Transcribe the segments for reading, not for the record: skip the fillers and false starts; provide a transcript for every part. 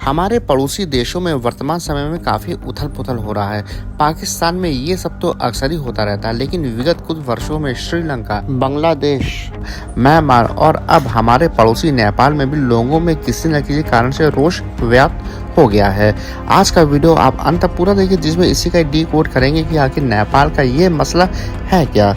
हमारे पड़ोसी देशों में वर्तमान समय में काफ़ी उथल-पुथल हो रहा है। पाकिस्तान में ये सब तो अक्सर ही होता रहता है, लेकिन विगत कुछ वर्षों में श्रीलंका, बांग्लादेश, म्यांमार और अब हमारे पड़ोसी नेपाल में भी लोगों में किसी न किसी कारण से रोष व्याप्त हो गया है। आज का वीडियो आप अंत तक पूरा देखिए, जिसमें इसी का डिकोड करेंगे कि आखिर नेपाल का ये मसला है क्या।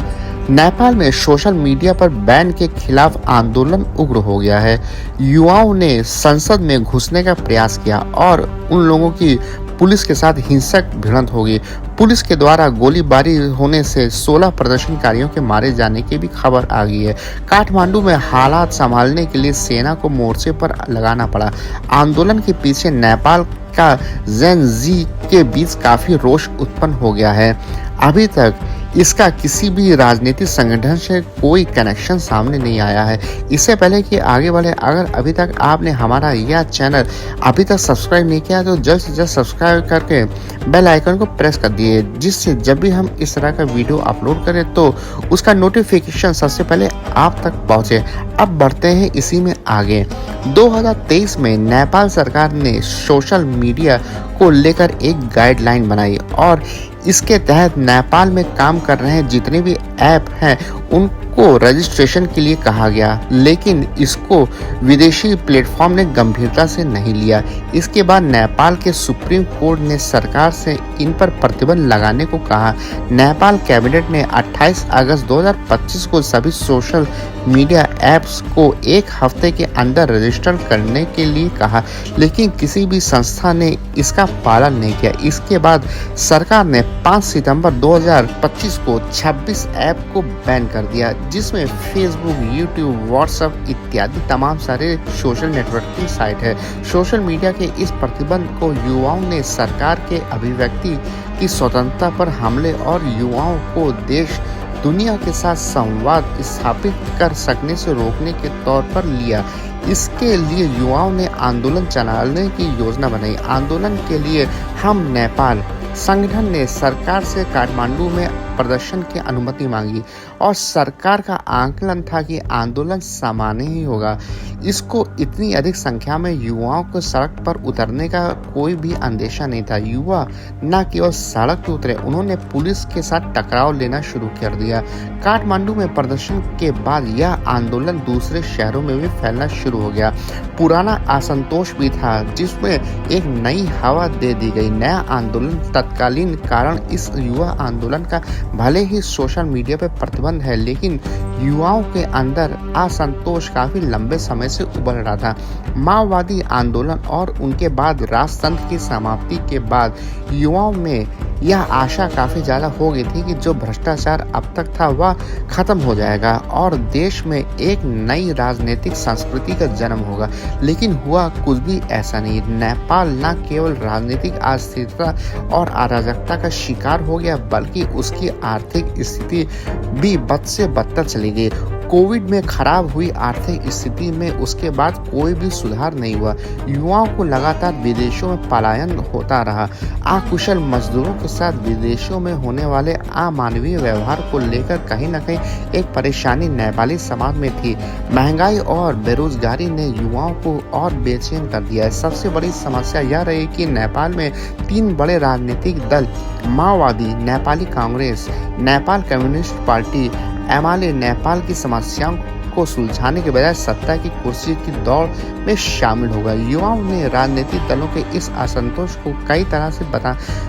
नेपाल में सोशल मीडिया पर बैन के खिलाफ आंदोलन उग्र हो गया है। युवाओं ने संसद में घुसने का प्रयास किया और उन लोगों की पुलिस के साथ हिंसक भिड़ंत हो गई। पुलिस के द्वारा गोलीबारी होने से 16 प्रदर्शनकारियों के मारे जाने की भी खबर आ गई है। काठमांडू में हालात संभालने के लिए सेना को मोर्चे पर लगाना पड़ा। आंदोलन के पीछे नेपाल का जेन जी के बीच काफी रोष उत्पन्न हो गया है। अभी तक इसका किसी भी राजनीतिक संगठन से कोई कनेक्शन सामने नहीं आया है। इससे पहले कि आगे बढ़े, अगर अभी तक आपने हमारा यह चैनल अभी तक सब्सक्राइब नहीं किया तो जल्द से जल्द सब्सक्राइब करके बेल आइकन को प्रेस कर दिए, जिससे जब भी हम इस तरह का वीडियो अपलोड करें तो उसका नोटिफिकेशन सबसे पहले आप तक पहुंचे। अब बढ़ते हैं इसी में आगे। 2023 में नेपाल सरकार ने सोशल मीडिया को लेकर एक गाइडलाइन बनाई और इसके तहत नेपाल में काम कर रहे जितने भी ऐप हैं उनको रजिस्ट्रेशन के लिए कहा गया, लेकिन इसको विदेशी प्लेटफॉर्म ने गंभीरता से नहीं लिया। इसके बाद नेपाल के सुप्रीम कोर्ट ने सरकार से इन पर प्रतिबंध लगाने को कहा। नेपाल कैबिनेट ने 28 अगस्त 2025 को सभी सोशल मीडिया ऐप्स को एक हफ्ते के अंदर रजिस्टर करने के लिए कहा, लेकिन किसी भी संस्था ने इसका पालन नहीं किया। इसके बाद सरकार ने 5 सितंबर 2025 को 26 ऐप को बैन कर दिया, जिसमें फेसबुक, यूट्यूब, व्हाट्सएप इत्यादि तमाम सारे सोशल नेटवर्किंग साइट है। सोशल मीडिया के इस प्रतिबंध को युवाओं ने सरकार के अभिव्यक्ति की स्वतंत्रता पर हमले और युवाओं को देश दुनिया के साथ संवाद स्थापित कर सकने से रोकने के तौर पर लिया। इसके लिए युवाओं ने आंदोलन चलाने की योजना बनाई। आंदोलन के लिए हम नेपाल संगठन ने सरकार से काठमांडू में प्रदर्शन की अनुमति मांगी और सरकार का आकलन था कि आंदोलन सामान्य ही होगा। इसको इतनी अधिक संख्या में युवाओं को सड़क पर उतरने का कोई भी अंदेशा नहीं था। युवा न केवल सड़क पर उतरे, उन्होंने पुलिस के साथ टकराव लेना शुरू कर दिया। काठमांडू में प्रदर्शन के बाद यह आंदोलन दूसरे शहरों में भी फैलना शुरू हो गया। पुराना असंतोष भी था, जिसमें एक नई हवा दे दी गई। नया आंदोलन तत्कालीन कारण इस युवा आंदोलन का भले ही सोशल मीडिया पर प्रतिबंध है, लेकिन युवाओं के अंदर असंतोष काफी लंबे समय से उभर रहा था। माओवादी आंदोलन और उनके बाद राजतंत्र की समाप्ति के बाद युवाओं में यह आशा काफी ज्यादा हो गई थी कि जो भ्रष्टाचार अब तक था वह खत्म हो जाएगा और देश में एक नई राजनीतिक संस्कृति का जन्म होगा, लेकिन हुआ कुछ भी ऐसा नहीं। नेपाल न केवल राजनीतिक अस्थिरता और अराजकता का शिकार हो गया, बल्कि उसकी आर्थिक स्थिति भी बद से बदतर चली गई। कोविड में खराब हुई आर्थिक स्थिति में उसके बाद कोई भी सुधार नहीं हुआ। युवाओं को लगातार विदेशों में पलायन होता रहा। अकुशल मजदूरों के साथ विदेशों में होने वाले अमानवीय व्यवहार को लेकर कहीं न कहीं एक परेशानी नेपाली समाज में थी। महंगाई और बेरोजगारी ने युवाओं को और बेचैन कर दिया है। सबसे बड़ी समस्या यह रही कि नेपाल में 3 बड़े राजनीतिक दल, माओवादी, नेपाली कांग्रेस, नेपाल कम्युनिस्ट पार्टी, एमाले, नेपाल की समस्याओं को सुलझाने के बजाय सत्ता की कुर्सी की दौड़ में शामिल हो गए। युवाओं ने राजनीतिक दलों के इस असंतोष को कई तरह से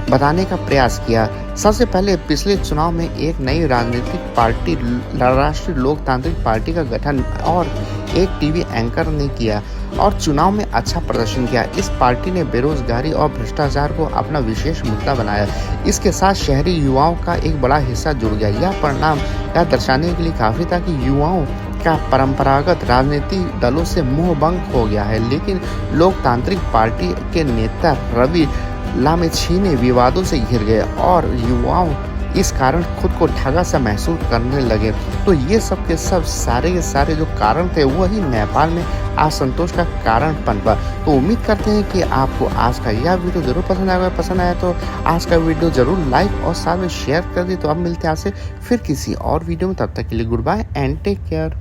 बताने का प्रयास किया। सबसे पहले पिछले चुनाव में एक नई राजनीतिक पार्टी, राष्ट्रीय लोकतांत्रिक पार्टी का गठन और एक टीवी एंकर ने किया और चुनाव में अच्छा प्रदर्शन किया। इस पार्टी ने बेरोजगारी और भ्रष्टाचार को अपना विशेष मुद्दा बनाया। इसके साथ शहरी युवाओं का एक बड़ा हिस्सा जुड़ गया। यह परिणाम यह दर्शाने के लिए काफी था कि युवाओं का परंपरागत राजनीतिक दलों से मोहभंग हो गया है, लेकिन लोकतांत्रिक पार्टी के नेता रवि लामेछीने विवादों से घिर गए और युवाओं इस कारण खुद को ठगा सा महसूस करने लगे। तो ये सब के सब सारे के सारे जो कारण थे वही नेपाल में असंतोष का कारण पनपा। तो उम्मीद करते हैं कि आपको आज का यह वीडियो जरूर पसंद आएगा। पसंद आया तो आज का वीडियो जरूर लाइक और साथ में शेयर कर दे। तो अब मिलते हैं आपसे फिर किसी और वीडियो में, तब तक के लिए good bye and take care.